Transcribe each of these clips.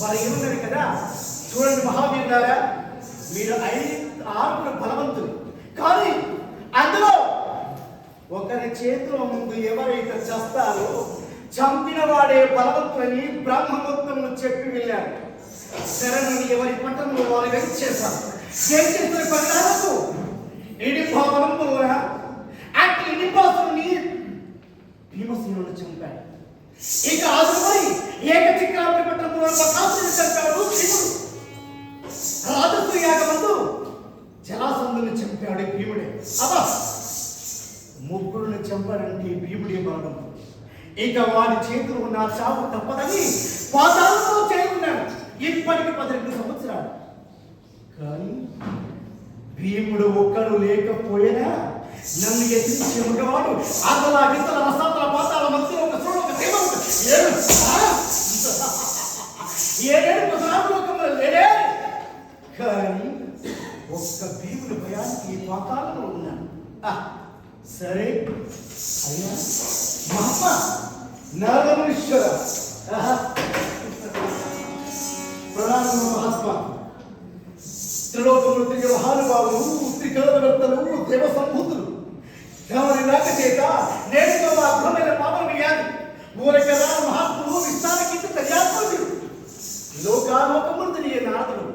వారు ఏమన్నారు కదా, చూడండి మహావీరులారా, మీరు 6 బలవంతులు, కానీ అందులో ఒకరి చేతుల ముందు ఎవరైతే చస్తారో చంపిన వాడే బలవంతులని బ్రహ్మముక్తములు చెప్పి వెళ్ళారు. శరణుని ఎవరి పట్టణంలో వారు వెంచేశారు. చేసిన పరిణామకు ఇడిపావనంలో అట్టి ఇడిపాసుని భీమసేనుడు చంపాడు. ఇక ఆదుమై ఏకచక్రావతి పట్టణంలో బకాసురుడు చంపాడు భీముడు. రాజస్వ యాగమందు జరాసంధుని చంపాడు భీముడే. అబ్బా, ముగ్గురుని చంపాడంటే భీముడే మరణం. ఇక వాడి చేతులు ఉన్న చావు తప్పదని పాతాళంలో చేరుకున్నాడు. ఇప్పటికి 12 సంవత్సరాలు. కానీ భీముడు ఒక్కడు లేకపోయినా నన్ను ఎదిరించే మగవాడు అతల గితల రసాతల పాతాల మధ్యలో ఒక చోట ఒక దేవ ఏడేడు పదనాలుగు లేడే. కానీ ఒక్క భీముడు భయానికి పాతాళంలో ఉన్నాడు. సరే అయ్యా మహాత్మా నరమేశ్వర ప్రణామ మహాత్మా. త్రిలోకములు తిరిగే మహానుభావులు, త్రికాలవర్తలు, దేవ సంభూతులు తమరి రాక చేత నేడుతో మా అద్భుతమైన పాపం వేయాలి. ఊరకరా మహాత్ములు విస్తారకి తయారు లోకాలోకములు తిరిగే నారదులు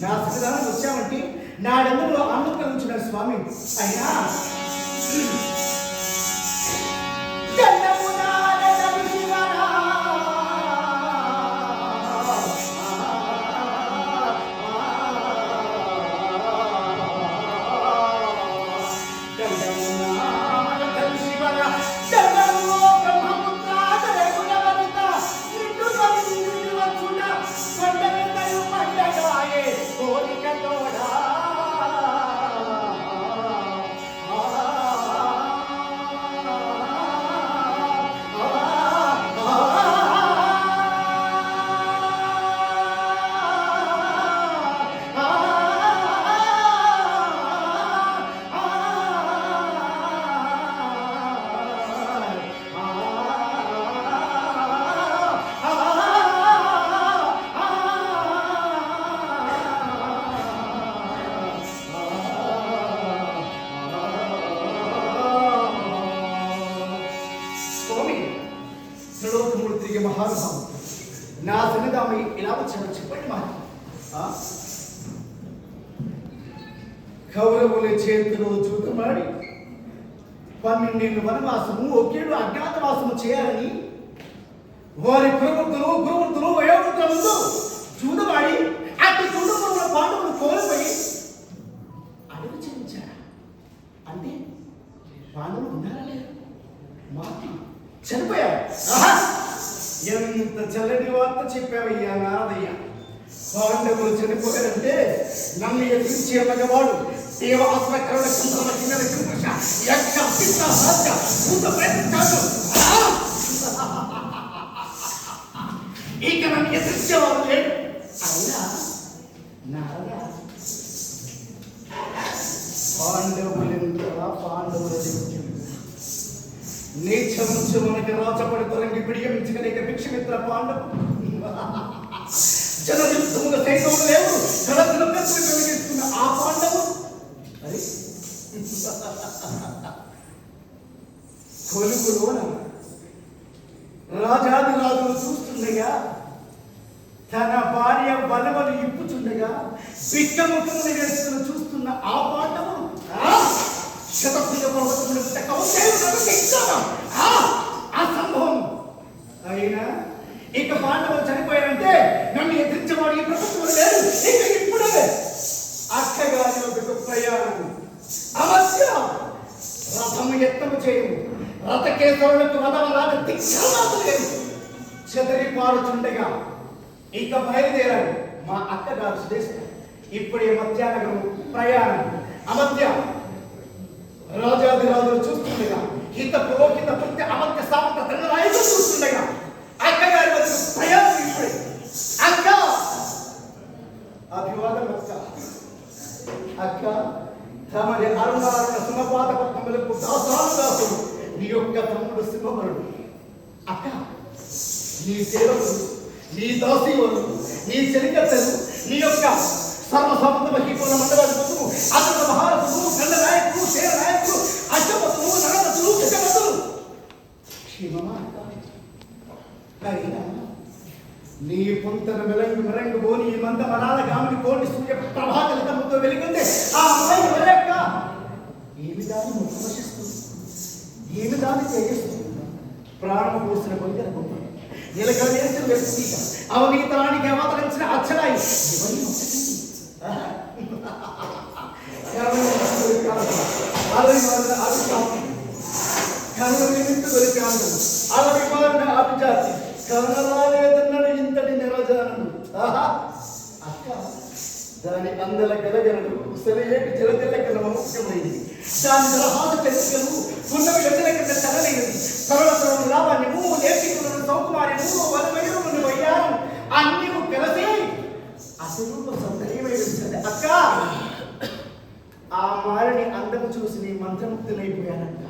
నా సన్నిధానం వచ్చామంటే నాడందులో ఆనందించిన స్వామి. అయినా మహానుభావం నా సన్నిధానం ఇలా వచ్చాను చెప్పండి మాట. కౌరవుల చేతిలో చూతమాడి 12 ఏళ్ళు వనవాసము, 1 ఏడు అజ్ఞాతవాసము చేయాలని వారి గురువృద్ధులు వయోవృద్ధుల ముందు చూతమాడి అట్టి చూడముల పాండవులు కోల్పోయి అడుగు చెందించారా అంటే పాండవులు ఉన్నారా లేదు మాట చనిపోయారు. ఎంత చల్లని వార్త చెప్పావయ్యా నారదయ్య. పాండవులు చనిపోయారంటే నన్ను ఎదిరించే మగవాడు దేవాసురకరుణ చంద్రమ కింద యక్ష పిత్త హాస్య భూత ప్రయత్నాలు ఇక నన్ను ఎదిరించేవాడు లేడు. అయినా నారద పాండవుల నీచముంచు మనకి రాచపడి తొలగి పిడియమించగలిగే భిక్షమిత్ర పాండవు జనయుద్ధముల సైతములు లేవు కడపను పెంచుకు కలిగిస్తున్న ఆ పాండవు కొలుగులోన రాజాదిరాజులు చూస్తుండగా తన భార్య బలవలు ఇప్పుచుండగా బిక్కముఖములు వేసుకుని చూస్తున్న ఆ పాండవు ఆ సంభవం అయినా ఇక పాండవులు చనిపోయారంటే నన్ను ఎదిరించేవాడు ఈ ప్రపంచంలో లేరు. ఇక ఇప్పుడే అక్కగారి ఒక ప్రయాణం అవశ్య రథము ఎత్తము చేయము రథకేశ్వరులకు రథవరాజు దిక్షాలు లేదు చెదరి పారుచుండగా ఇక బయలుదేరాడు మా అక్కగారు సుదేశం. ఇప్పుడే మధ్యాహ్నం ప్రయాణం అమధ్య రాజాదిరాజులు చూస్తుండగా హిత పురోహిత పుత్ర అమర్త్య సామంత తండ్రి చూస్తుండగా అక్కగారి వద్ద ప్రయాణం ఇప్పుడే. అక్క అభివాదం అక్క. అక్క తమరి అరుణారుణ సుమపాద పద్మములకు దాసానుదాసుడు నీ యొక్క తమ్ముడు సింహవరుడు. అక్క నీ సేవకుడు నీ దాసీయులు, నీ చెలికత్తెలు, నీ యొక్క సర్వసంబంధ మహిళ మండలాధిపతులు, అతల మహారథులు, గండ నాయకులు, సేన నాయకులు, అష్టపతులు, నరపతులు, గజపతులు క్షేమమా? అయినా నీ పొంతన మెరంగు బోని మంద మనాల గామిని కోటి సూర్య ప్రభాకలితముతో వెలిగిందే ఆ అమ్మాయి యొక్క ఏమి దాన్ని ముఖమశిస్తుంది, ఏమి దాన్ని తేజస్తుంది? ప్రాణం పోసిన కొలికల గొప్ప నిలకలేసిన వ్యక్తి అవనీతానికి అవతరించిన అచ్చడాయి అభిజాతి కరణాలేదన్నాడు ఇంతటి నిరజానుడు. అక్క దాని అందల గలగలలు సెలయేటి జలజల కలమ ముఖ్యమైంది. దాని జలహాస పెరుగులు ఉన్నవి గంటల కింద చదవైనది. సరళతలను లావాణ్యము నేర్చుకున్న సౌకుమార్యము వనమయులు వయ్యారు అన్ని కలిసి అసలు సౌందర్యమై వెలిసింది. అక్క ఆ మారిని అందము చూసి నీ మంత్రముక్తులైపోయానక్క.